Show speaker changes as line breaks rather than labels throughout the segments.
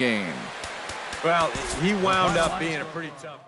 game.
Well, he wound up being a pretty tough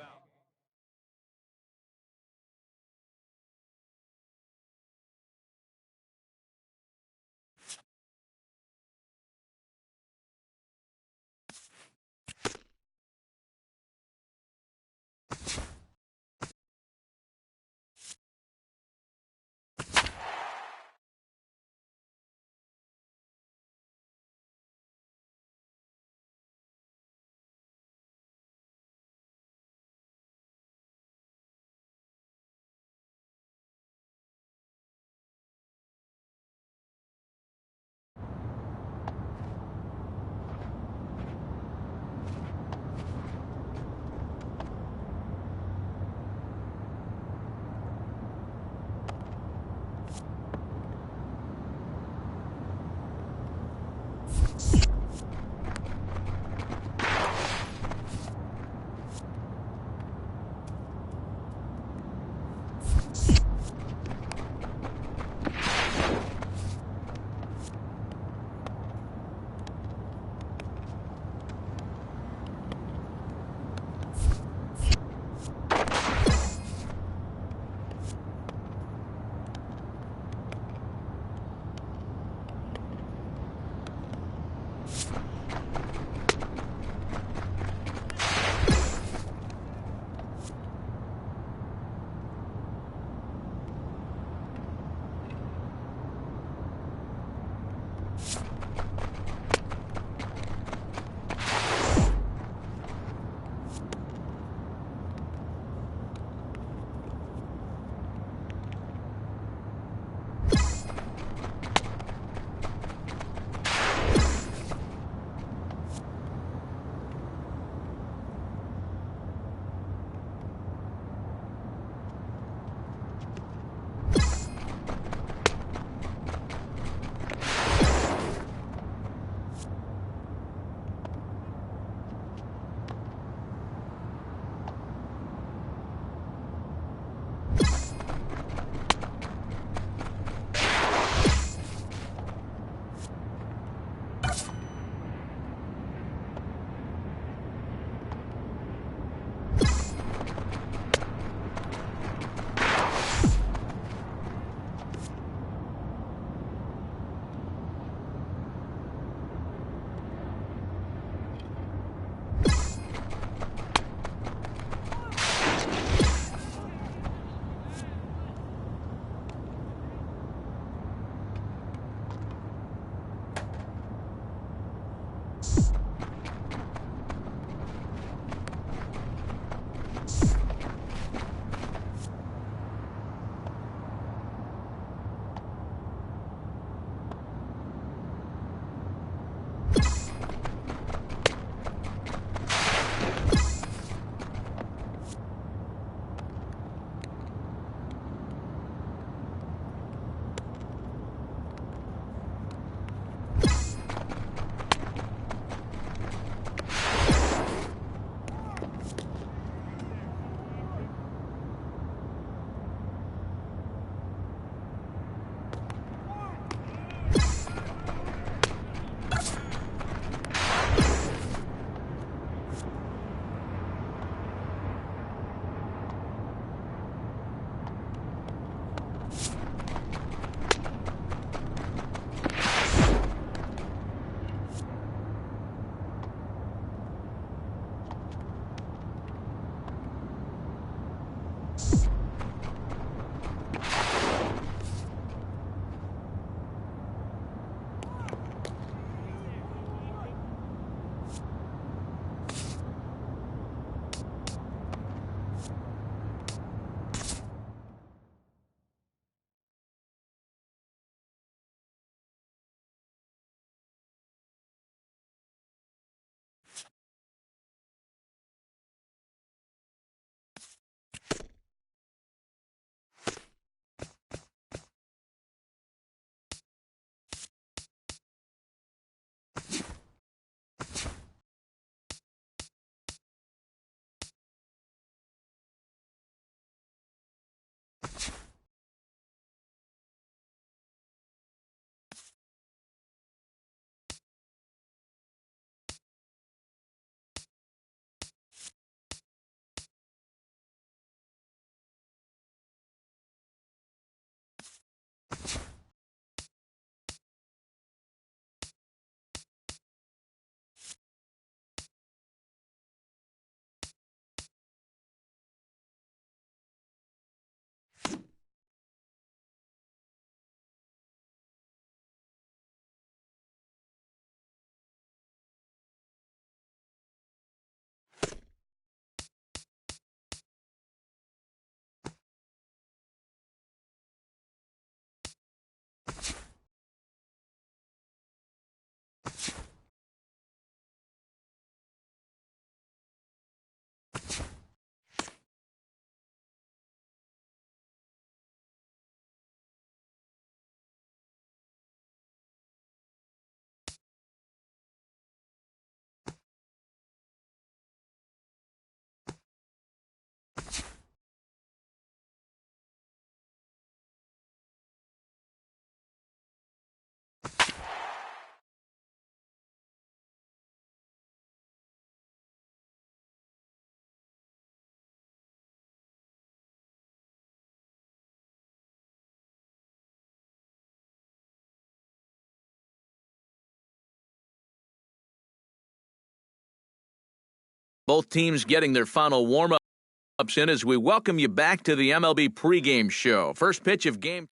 Both teams getting their final warm-ups in as we welcome you back to the MLB pregame show. First pitch of game.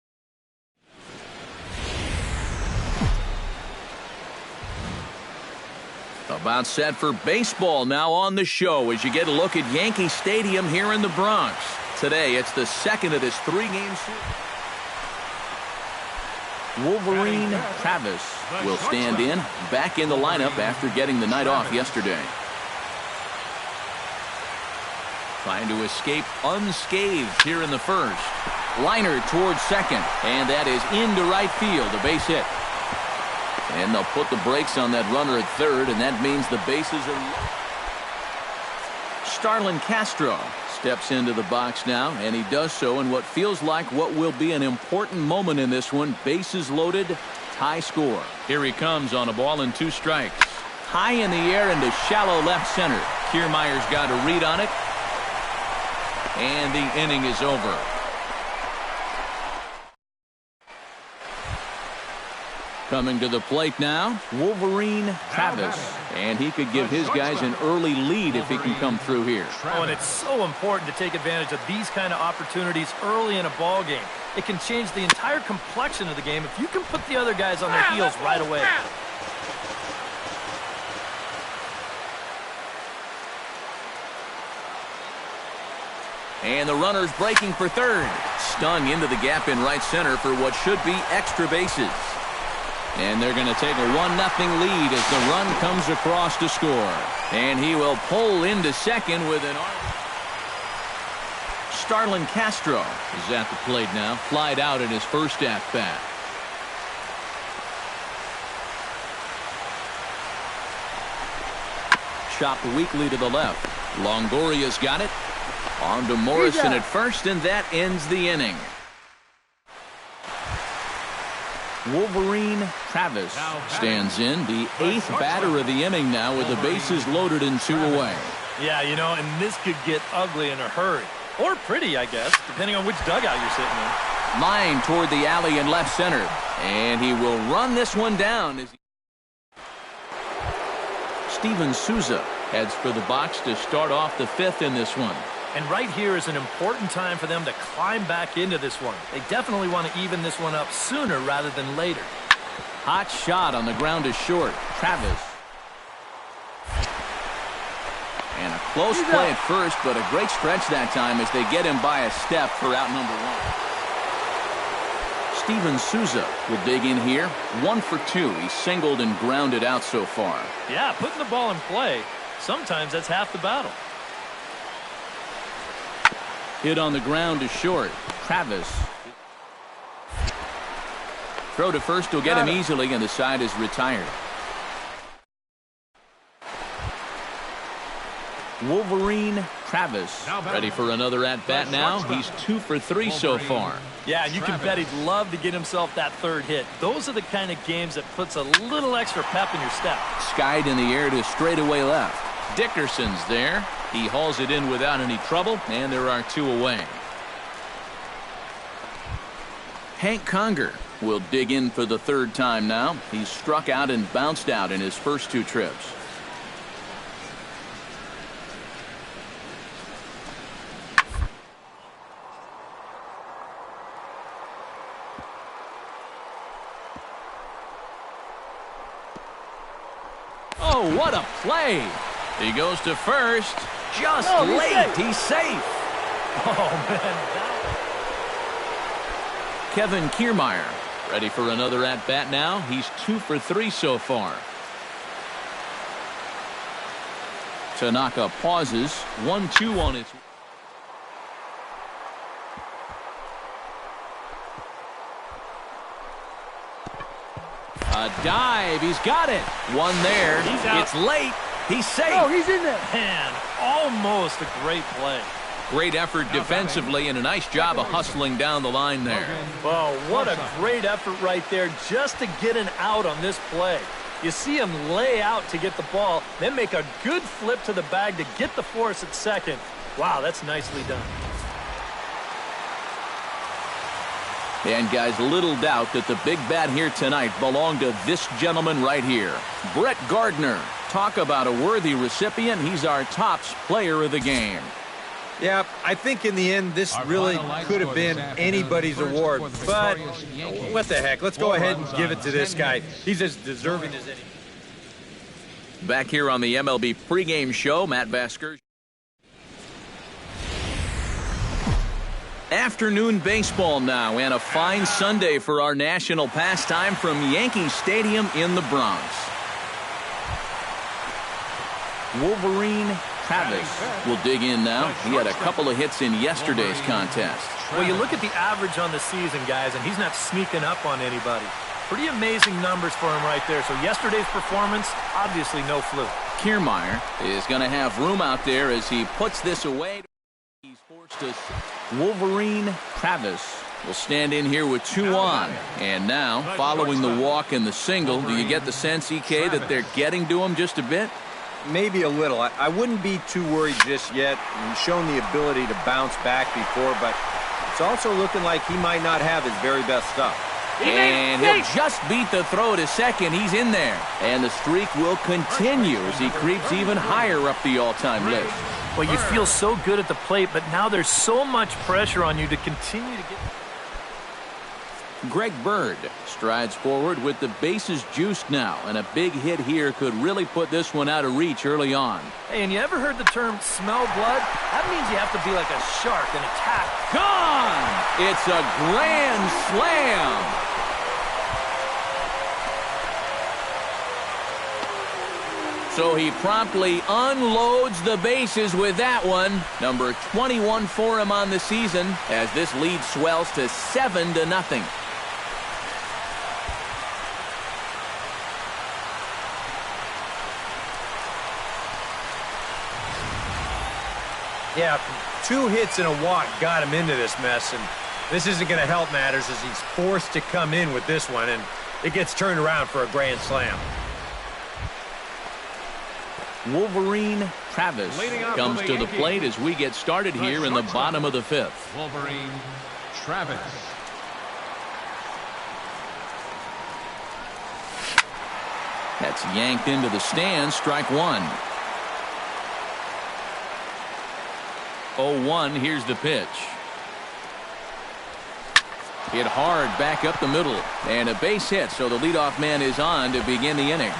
About set for baseball now on the show as you get a look at Yankee Stadium here in the Bronx. Today, it's the second of this three-game series. Wolverine Travis will stand in, back in the lineup after getting the night off yesterday. Trying to escape unscathed here in the first. Liner towards second, and that is into right field, a base hit. And they'll put the brakes on that runner at third, and that means the bases are low. Starlin Castro steps into the box now, and he does so in what feels like what will be an important moment in this one. Bases loaded, tie score. Here he comes on a ball and 2 strikes. High in the air into shallow left center. Kiermaier's got a read on it, and the inning is over. Coming to the plate now, Wolverine Travis. And he could give his guys an early lead if he can come through here.
Oh, and it's so important to take advantage of these kind of opportunities early in a ball game. It can change the entire complexion of the game if you can put the other guys on their heels right away.
And the runner's breaking for third. Stung into the gap in right center for what should be extra bases. And they're going to take a 1-0 lead as the run comes across to score. And he will pull into second with an arm. Starlin Castro is at the plate now. Flied out in his first at-bat. Chopped weakly to the left. Longoria's got it. On to Morrison at first, and that ends the inning. Wolverine Travis stands in, the 8th batter of the inning now with the bases loaded and 2 away.
Yeah, you know, and this could get ugly in a hurry. Or pretty, I guess, depending on which dugout you're sitting in.
Line toward the alley in left center. And he will run this one down. Steven Souza heads for the box to start off the 5th in this one.
And right here is an important time for them to climb back into this one. They definitely want to even this one up sooner rather than later.
Hot shot on the ground is short. Travis. And a close play at first, but a great stretch that time as they get him by a step for out number 1. Steven Souza will dig in here. 1 for 2. He's singled and grounded out so far.
Yeah, putting the ball in play, sometimes that's half the battle.
Hit on the ground is short. Travis. Throw to first will get him easily, and the side is retired. Wolverine Travis ready for another at-bat now. He's 2 for 3 so far.
Yeah, you can bet he'd love to get himself that 3rd hit. Those are the kind of games that puts a little extra pep in your step.
Skied in the air to straightaway left. Dickerson's there. He hauls it in without any trouble, and there are 2 away. Hank Conger will dig in for the 3rd time now. He's struck out and bounced out in his first 2 trips. Oh, what a play! He goes to first. Just late. He's safe.
Oh, man.
Kevin Kiermaier ready for another at-bat now. He's 2 for 3 so far. Tanaka pauses. 1-2 on its. A dive. He's got it. One there. It's late. He's safe.
Oh, he's in there. Man, almost a great play.
Great effort defensively and a nice job of hustling down the line there.
Well, what a great effort right there just to get an out on this play. You see him lay out to get the ball, then make a good flip to the bag to get the force at second. Wow, that's nicely done.
And guys, little doubt that the big bat here tonight belonged to this gentleman right here. Brett Gardner Talk about a worthy recipient. He's our tops player of the game.
Yeah, I think in the end, this really could have been anybody's award. But what the heck? Let's go ahead and give it to this guy. He's as deserving as any.
Back here on the MLB pregame show, Matt Basker. Afternoon baseball now, and a fine Sunday for our national pastime from Yankee Stadium in the Bronx. Wolverine Travis will dig in now. He had a couple of hits in yesterday's contest.
Well, you look at the average on the season, guys, and he's not sneaking up on anybody. Pretty amazing numbers for him right there. So yesterday's performance, obviously no fluke.
Kiermaier is going to have room out there as he puts this away. He's forced to. Wolverine Travis will stand in here with 2 on. And now, following the walk and the single, do you get the sense, EK, that they're getting to him just a bit?
Maybe a little. I wouldn't be too worried just yet. He's shown the ability to bounce back before, but it's also looking like he might not have his very best stuff.
And he'll just beat the throw to second. He's in there. And the streak will continue as he creeps even higher up the all-time list.
Well, you feel so good at the plate, but now there's so much pressure on you to continue to get...
Greg Bird strides forward with the bases juiced now, and a big hit here could really put this one out of reach early on.
Hey, and you ever heard the term smell blood? That means you have to be like a shark and attack.
Gone! It's a grand slam! So he promptly unloads the bases with that one. Number 21 for him on the season as this lead swells to 7-0.
Yeah, 2 hits and a walk got him into this mess, and this isn't going to help matters as he's forced to come in with this one, and it gets turned around for a grand slam.
Wolverine Travis comes to the plate as we get started here in the bottom of the 5th.
Wolverine Travis.
That's yanked into the stands. Strike 1. 0-1. Here's the pitch. Hit hard back up the middle. And a base hit, so the leadoff man is on to begin the inning.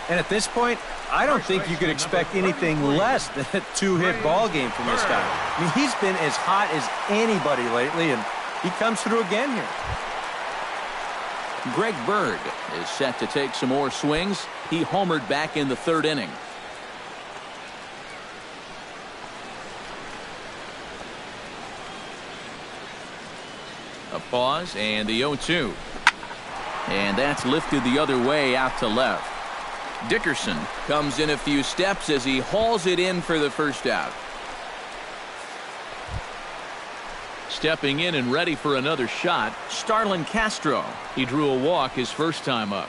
And at this point, I don't think you could expect anything less than a 2-hit ball game from this guy. I mean, he's been as hot as anybody lately, and he comes through again here.
Greg Bird is set to take some more swings. He homered back in the 3rd inning. A pause and the 0-2. And that's lifted the other way out to left. Dickerson comes in a few steps as he hauls it in for the first out. Stepping in and ready for another shot, Starlin Castro. He drew a walk his first time up.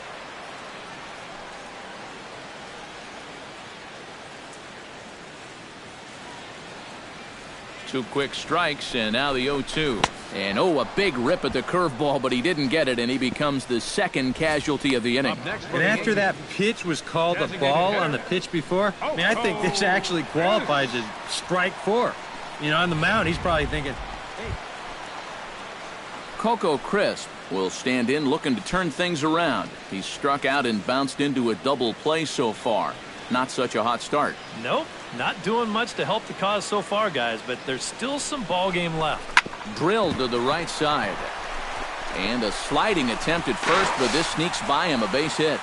Two quick strikes, and now the 0-2. And a big rip at the curveball, but he didn't get it, and he becomes the second casualty of the inning.
And after that pitch was called a ball on the pitch before, I mean, I think this actually qualifies as strike 4. You know, on the mound, he's probably thinking, hey.
Coco Crisp will stand in looking to turn things around. He's struck out and bounced into a double play so far. Not such a hot start.
Nope, not doing much to help the cause so far, guys, but there's still some ball game left.
Drilled to the right side. And a sliding attempt at first, but this sneaks by him, a base hit.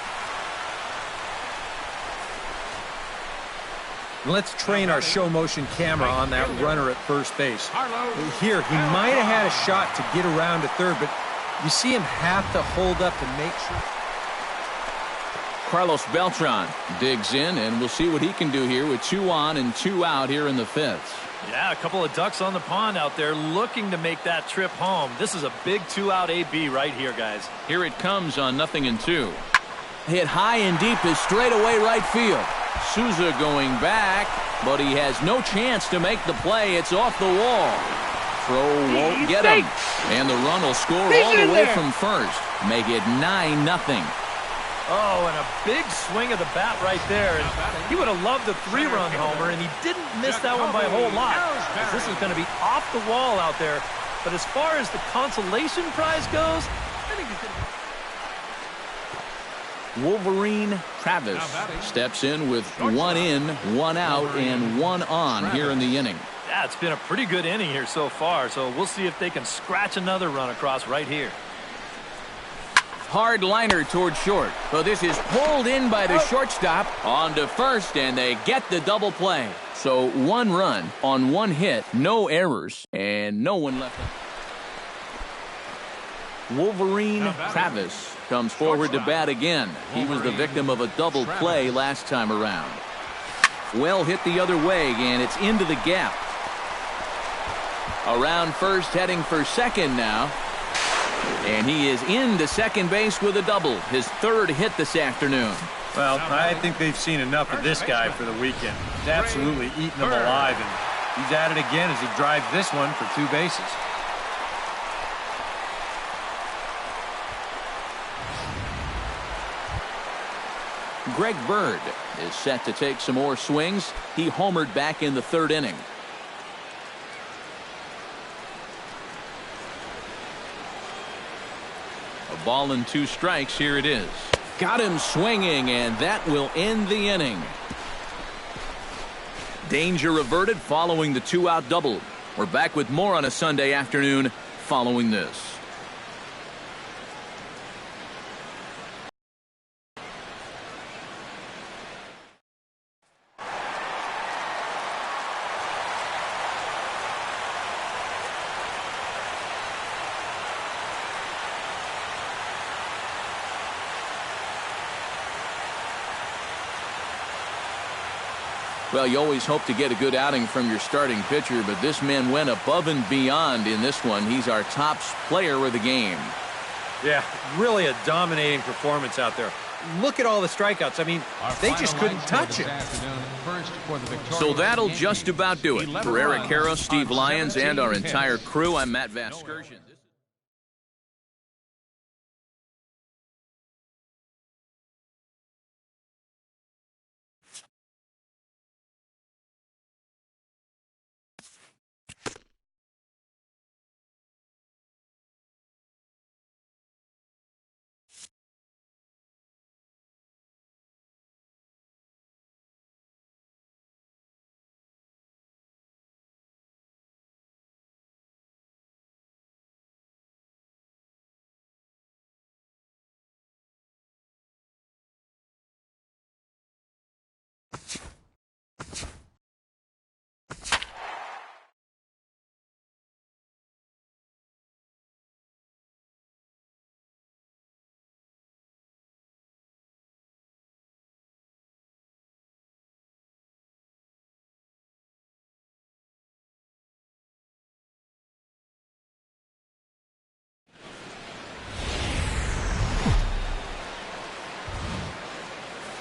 Let's train our show motion camera on that runner at first base. Here, he might have had a shot to get around to third, but you see him have to hold up to make sure.
Carlos Beltran digs in, and we'll see what he can do here with 2 on and 2 out here in the 5th.
Yeah, a couple of ducks on the pond out there looking to make that trip home. This is a big 2-out AB right here, guys.
Here it comes on 0-2. Hit high and deep to straightaway right field. Souza going back, but he has no chance to make the play. It's off the wall. Throw won't get him. And the run will score all the way from first. Make it 9-0.
Oh, and a big swing of the bat right there. And he would have loved a 3-run homer, and he didn't miss that one by a whole lot. This is going to be off the wall out there. But as far as the consolation prize goes, I think he's going to...
Wolverine Travis steps in with 1 in, 1 out, and 1 on here in the inning.
Yeah, it's been a pretty good inning here so far, so we'll see if they can scratch another run across right here.
Hard liner toward short. So this is pulled in by the shortstop on to first, and they get the double play. So 1 run on 1 hit, no errors, and no one left. Wolverine Travis comes forward to bat again. He was the victim of a double play last time around. Well hit the other way, and it's into the gap. Around first, heading for second now. And he is into second base with a double. His 3rd hit this afternoon.
Well, I think they've seen enough of this guy for the weekend. He's absolutely eating them alive, and he's at it again as he drives this one for 2 bases.
Greg Bird is set to take some more swings. He homered back in the 3rd inning. A ball and 2 strikes. Here it is. Got him swinging, and that will end the inning. Danger averted following the 2-out double. We're back with more on a Sunday afternoon following this. Well, you always hope to get a good outing from your starting pitcher, but this man went above and beyond in this one. He's our top player of the game.
Yeah, really a dominating performance out there. Look at all the strikeouts. I mean, they just couldn't touch it.
So that'll just about do it. For Eric Harrow, Steve Lyons, and our entire crew, I'm Matt Vasgersian.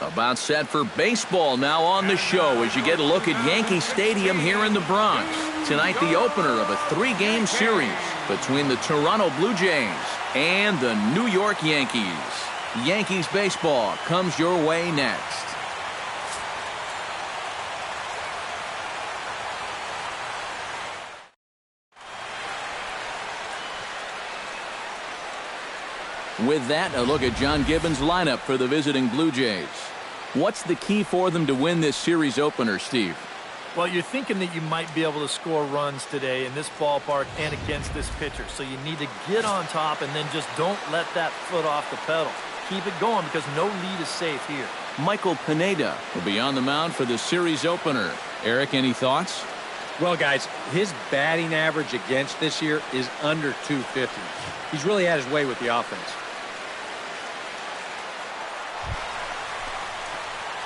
About set for baseball now on the show as you get a look at Yankee Stadium here in the Bronx. Tonight, the opener of a 3-game series between the Toronto Blue Jays and the New York Yankees. Yankees baseball comes your way next. With that, a look at John Gibbons' lineup for the visiting Blue Jays. What's the key for them to win this series opener, Steve?
Well, you're thinking that you might be able to score runs today in this ballpark and against this pitcher. So you need to get on top and then just don't let that foot off the pedal. Keep it going because no lead is safe here.
Michael Pineda will be on the mound for the series opener. Eric, any thoughts?
Well, guys, his batting average against this year is under 250. He's really had his way with the offense.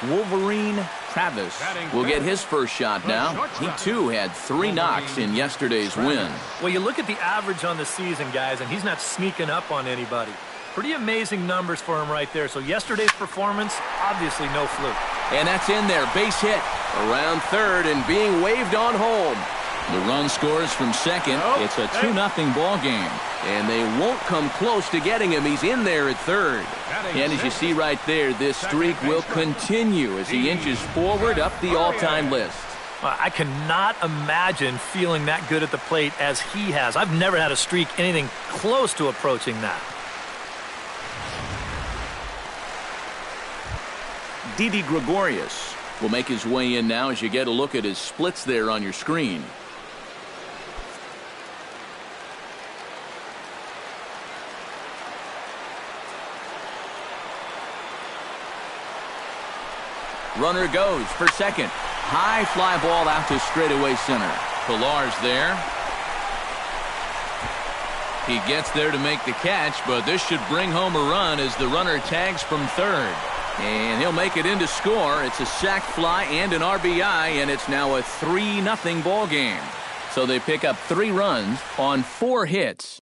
Wolverine Travis will get his first shot now. He, too, had 3 knocks in yesterday's win.
Well, you look at the average on the season, guys, and he's not sneaking up on anybody. Pretty amazing numbers for him right there. So yesterday's performance, obviously no fluke.
And that's in there. Base hit around third and being waved on home. The run scores from second. It's a 2-0 ball game. And they won't come close to getting him. He's in there at third. And as you see right there, this streak will continue as he inches forward up the all-time list.
I cannot imagine feeling that good at the plate as he has. I've never had a streak anything close to approaching that.
Didi Gregorius will make his way in now as you get a look at his splits there on your screen. Runner goes for second. High fly ball out to straightaway center. Pilar's there. He gets there to make the catch, but this should bring home a run as the runner tags from third. And he'll make it in to score. It's a sac fly and an RBI, and it's now a 3-0 ball game. So they pick up 3 runs on 4 hits.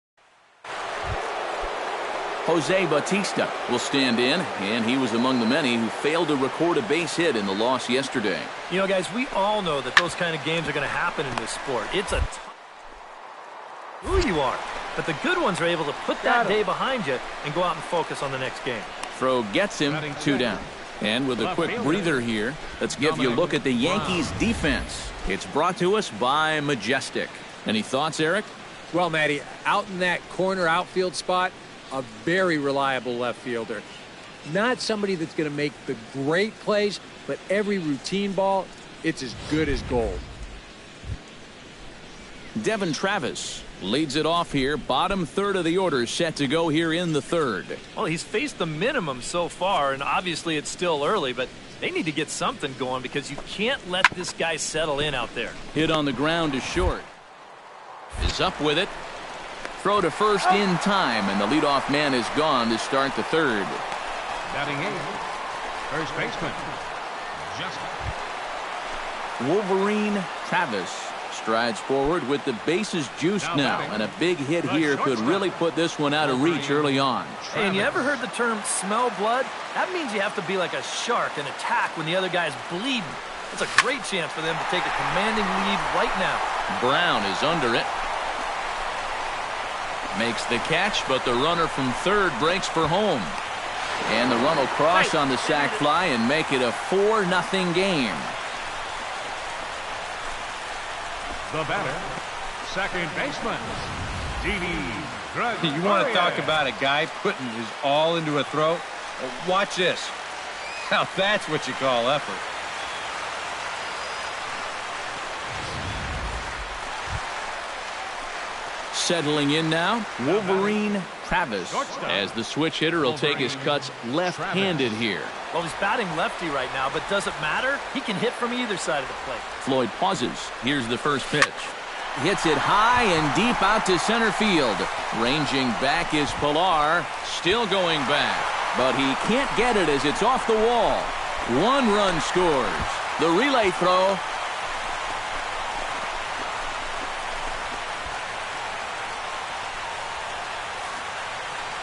Jose Bautista will stand in, and he was among the many who failed to record a base hit in the loss yesterday.
You know, guys, we all know that those kind of games are going to happen in this sport. It's a who you are, but the good ones are able to put that day behind you and go out and focus on the next game.
Throw gets him 2 down. And with a quick breather here, let's give you a look at the Yankees defense. It's brought to us by Majestic. Any thoughts, Eric?
Well, Matty, out in that corner outfield spot, a very reliable left fielder. Not somebody that's going to make the great plays, but every routine ball, it's as good as gold.
Devin Travis leads it off here. Bottom third of the order set to go here in the third.
Well, he's faced the minimum so far, and obviously it's still early, but they need to get something going because you can't let this guy settle in out there.
Hit on the ground is short. Is up with it. Throw to first in time, and the leadoff man is gone to start the third.
Batting 8th, first baseman, Justin.
Wolverine Travis strides forward with the bases juiced now, and a big hit here could really put this one out of reach early on.
And you ever heard the term smell blood? That means you have to be like a shark and attack when the other guy's bleeding. It's a great chance for them to take a commanding lead right now.
Brown is under it. Makes the catch, but the runner from third breaks for home. And the run will cross on the sac fly and make it a 4-0 game.
The batter, second baseman, Didi Gregorius.
You want to talk about a guy putting his all into a throw? Well, watch this. Now that's what you call effort.
Settling in now, Wolverine Travis, as the switch hitter will take his cuts left-handed here.
Well, he's batting lefty right now, but does it matter? He can hit from either side of the plate.
Floyd pauses. Here's the first pitch. Hits it high and deep out to center field. Ranging back is Pilar, still going back, but he can't get it as it's off the wall. 1 run scores. The relay throw.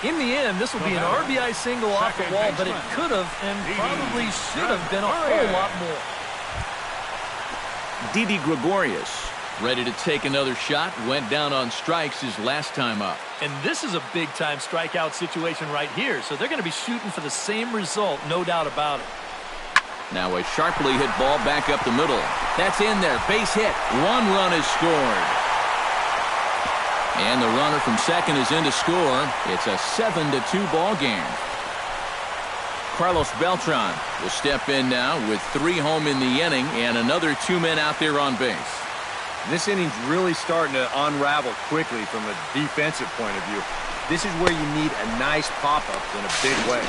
In the end, this will be an RBI single off the wall, but it could have and probably should have been a whole lot more.
Didi Gregorius ready to take another shot. Went down on strikes his last time up.
And this is a big-time strikeout situation right here, so they're going to be shooting for the same result, no doubt about it.
Now a sharply hit ball back up the middle. That's in there. Base hit. 1 run is scored. And the runner from second is in to score. It's a 7-2 ball game. Carlos Beltran will step in now with 3 home in the inning and another 2 men out there on base.
This inning's really starting to unravel quickly from a defensive point of view. This is where you need a nice pop-up in a big way.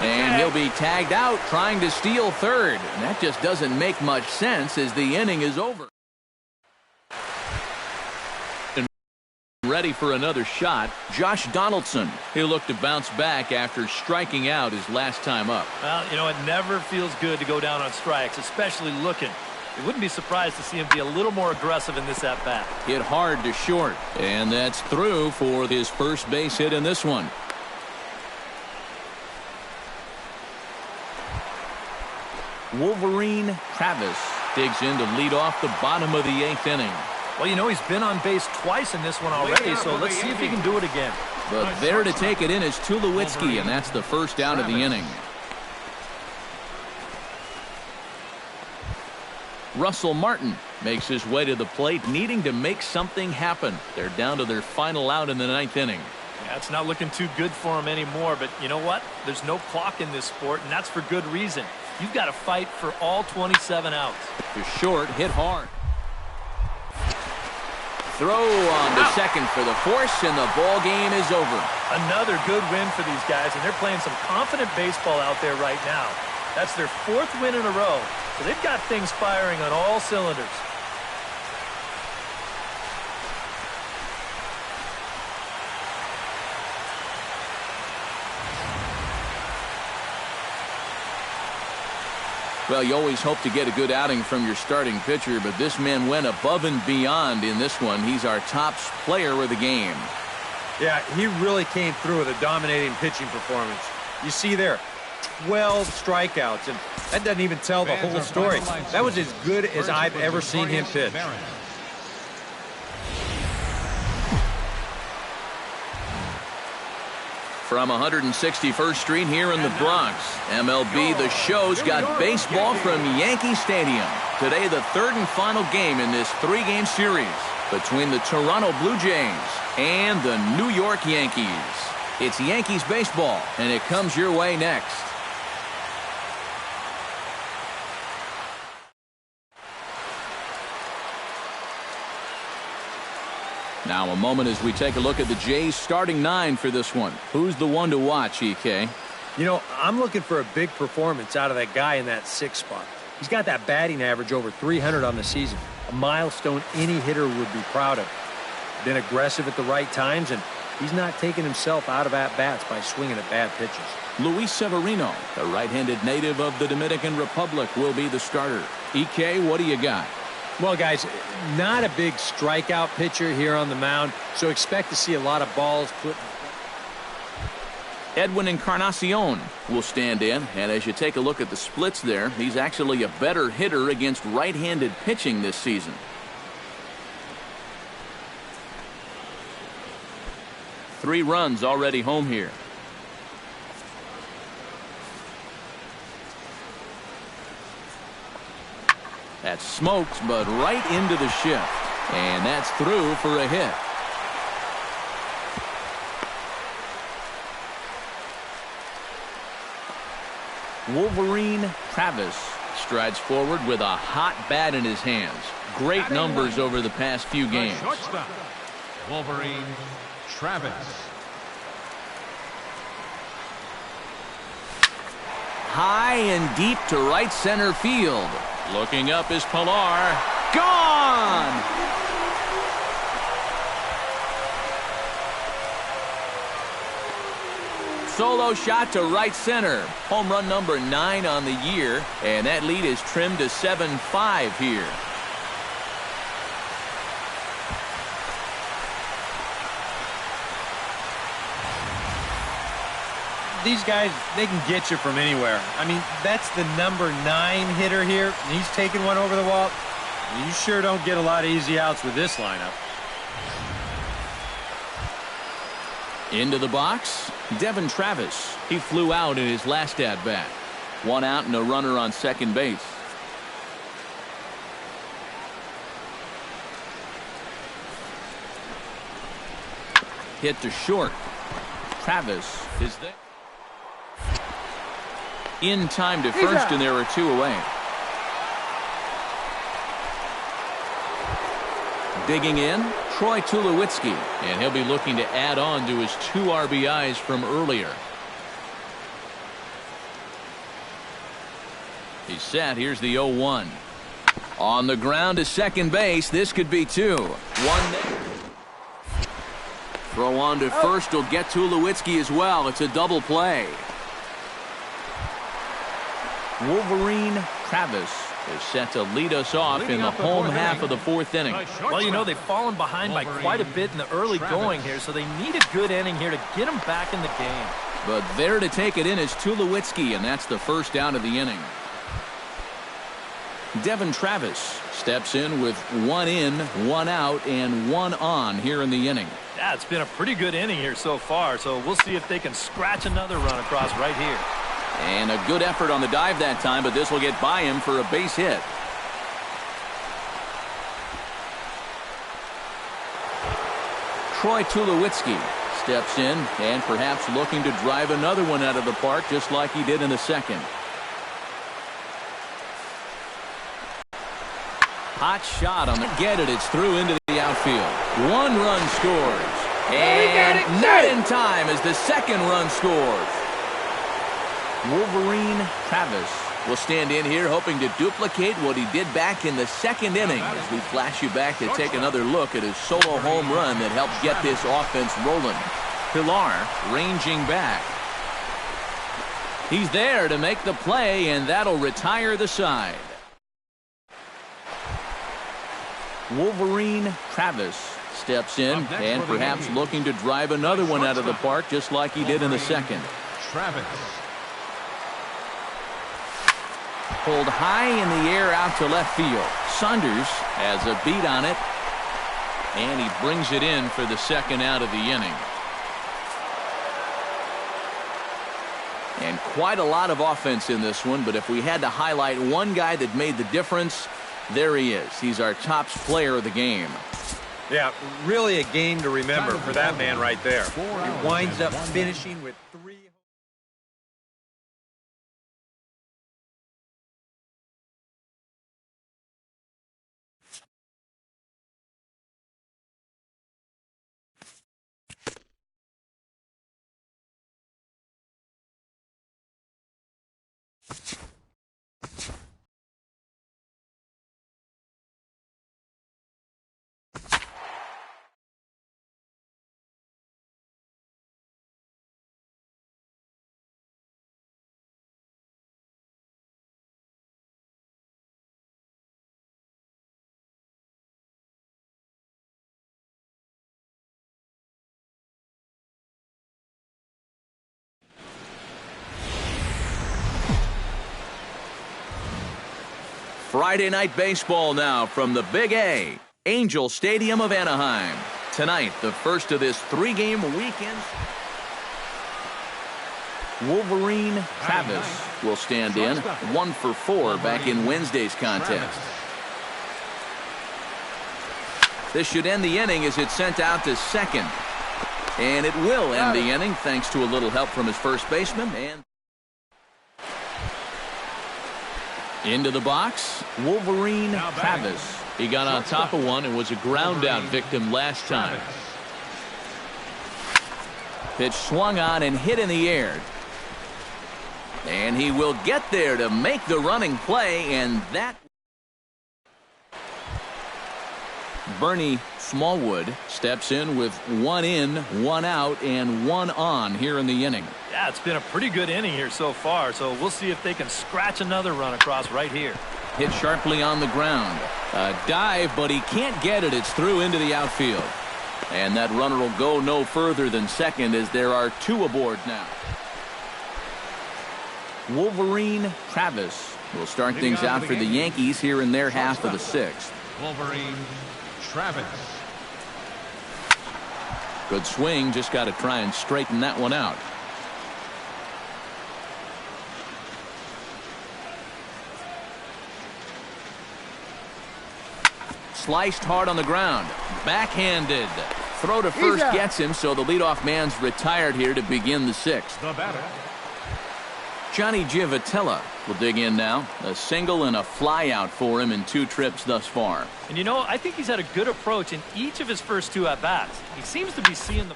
And he'll be tagged out trying to steal third. And that just doesn't make much sense as the inning is over. Ready for another shot, Josh Donaldson. He'll look to bounce back after striking out his last time up.
Well, you know, it never feels good to go down on strikes, especially looking. You wouldn't be surprised to see him be a little more aggressive in this at-bat.
Hit hard to short, and that's through for his first base hit in this one. Wolverine Travis digs in to lead off the bottom of the 8th inning.
Well, you know, he's been on base twice in this one already, so let's see if he can do it again.
But there to take it in is Tulowitzki, and that's the first down of the inning. Russell Martin makes his way to the plate, needing to make something happen. They're down to their final out in the 9th inning.
Yeah, it's not looking too good for him anymore, but you know what? There's no clock in this sport, and that's for good reason. You've got to fight for all 27 outs.
To short, hit hard. Throw on the second for the force, and the ball game is over.
Another good win for these guys, and they're playing some confident baseball out there right now. That's their 4th win in a row, so they've got things firing on all cylinders.
Well, you always hope to get a good outing from your starting pitcher, but this man went above and beyond in this one. He's our top player of the game.
Yeah, he really came through with a dominating pitching performance. You see there, 12 strikeouts, and that doesn't even tell the whole story. That was as good as I've ever seen him pitch.
From 161st Street here in the Bronx, MLB The Show's got baseball from Yankee Stadium. Today, the 3rd and final game in this 3-game series between the Toronto Blue Jays and the New York Yankees. It's Yankees baseball, and it comes your way next. Now a moment as we take a look at the Jays starting 9 for this one. Who's the one to watch, EK?
You know, I'm looking for a big performance out of that guy in that 6th spot. He's got that batting average over 300 on the season, a milestone any hitter would be proud of. Been aggressive at the right times, and he's not taking himself out of at-bats by swinging at bad pitches.
Luis Severino, the right-handed native of the Dominican Republic, will be the starter. EK, what do you got?
Well, guys, not a big strikeout pitcher here on the mound, so expect to see a lot of balls put.
Edwin Encarnacion will stand in, and as you take a look at the splits there, he's actually a better hitter against right-handed pitching this season. Three runs already home here. That's smoked, but right into the shift. And that's through for a hit. Wolverine Travis strides forward with a hot bat in his hands. Great numbers over the past few games.
Wolverine Travis.
High and deep to right center field. Looking up is Pilar. Gone! Solo shot to right center. Home run number 9 on the year, and that lead is trimmed to 7-5 here.
These guys, they can get you from anywhere. I mean, that's the number 9 hitter here, and he's taking one over the wall. You sure don't get a lot of easy outs with this lineup.
Into the box, Devin Travis. He flew out in his last at-bat. 1 out and a runner on second base. Hit to short. Travis is there. In time to first, and there are 2 away. Digging in, Troy Tulowitzki, and he'll be looking to add on to his 2 RBIs from earlier. He's set. Here's the 0-1. On the ground to second base. This could be 2. 1 there. Throw on to first will get Tulowitzki as well. It's a double play. Wolverine Travis is set to lead us off in the home half of the 4th inning.
Well, you know, they've fallen behind by quite a bit in the early going here, so they need a good inning here to get them back in the game.
But there to take it in is Tulowitzki, and that's the first down of the inning. Devin Travis steps in with 1 in, 1 out, and 1 on here in the inning.
Yeah, it's been a pretty good inning here so far, so we'll see if they can scratch another run across right here.
And a good effort on the dive that time, but this will get by him for a base hit. Troy Tulowitzki steps in and perhaps looking to drive another one out of the park just like he did in the second. Hot shot on the get it. It's through into the outfield. One run scores. And not in time as the second run scores. Wolverine Travis will stand in here hoping to duplicate what he did back in the second inning as we flash you back to take another look at his solo home run that helped get this offense rolling. Pilar ranging back. He's there to make the play, and that'll retire the side. Wolverine Travis steps in and perhaps looking to drive another one out of the park just like he did in the second.
Travis.
Pulled high in the air out to left field. Saunders has a beat on it, and he brings it in for the second out of the inning. And quite a lot of offense in this one, but if we had to highlight one guy that made the difference, there he is. He's our top player of the game.
Yeah, really a game to remember for that man right there. He winds up finishing with 3.
Friday night baseball now from the Big A, Angel Stadium of Anaheim. Tonight, the first of this 3-game weekend. Wolverine Travis will stand in, 1 for 4 back in Wednesday's contest. This should end the inning as it's sent out to second. And it will end the inning thanks to a little help from his first baseman. And into the box, Wolverine Travis. He got on top of one and was a ground-out victim last time. Pitch swung on and hit in the air. And he will get there to make the running play, and that... Bernie Smallwood steps in with 1 in, 1 out, and 1 on here in the inning.
Yeah, it's been a pretty good inning here so far, so we'll see if they can scratch another run across right here.
Hit sharply on the ground. A dive, but he can't get it. It's through into the outfield. And that runner will go no further than second as there are 2 aboard now. Wolverine Travis will start things out for the Yankees here in their half of the 6th.
Wolverine Travis.
Good swing, just got to try and straighten that one out. Sliced hard on the ground. Backhanded. Throw to first gets him, so the leadoff man's retired here to begin the 6th.
The batter.
Johnny Giavotella will dig in now. A single and a fly out for him in 2 trips thus far.
And you know, I think he's had a good approach in each of his first 2 at-bats. He seems to be seeing the...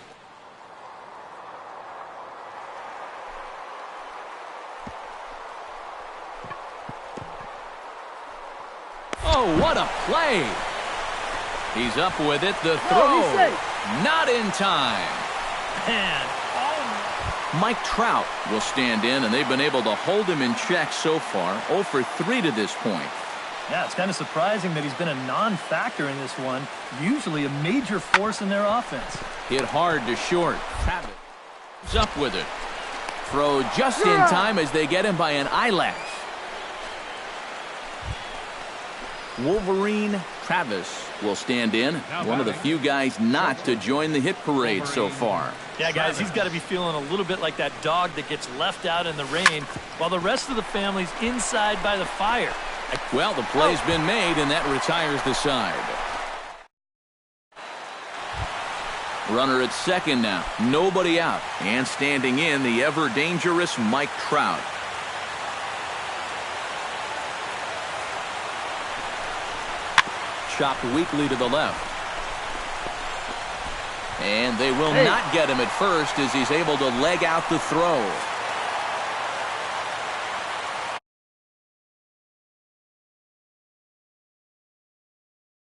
Oh, what a play! He's up with it. The throw. Not in time.
Man.
Mike Trout will stand in, and they've been able to hold him in check so far. 0 for 3 to this point.
Yeah, it's kind of surprising that he's been a non-factor in this one. Usually a major force in their offense.
Hit hard to short. Travis is up with it. Throw just in time as they get him by an eyelash. Wolverine Travis will stand in. One of the few guys not to join the hit parade so far.
Yeah, guys, he's got to be feeling a little bit like that dog that gets left out in the rain while the rest of the family's inside by the fire.
Well, the play's been made, and that retires the side. Runner at second now. Nobody out. And standing in, the ever-dangerous Mike Trout. Chopped weakly to the left. And they will not get him at first as he's able to leg out the throw.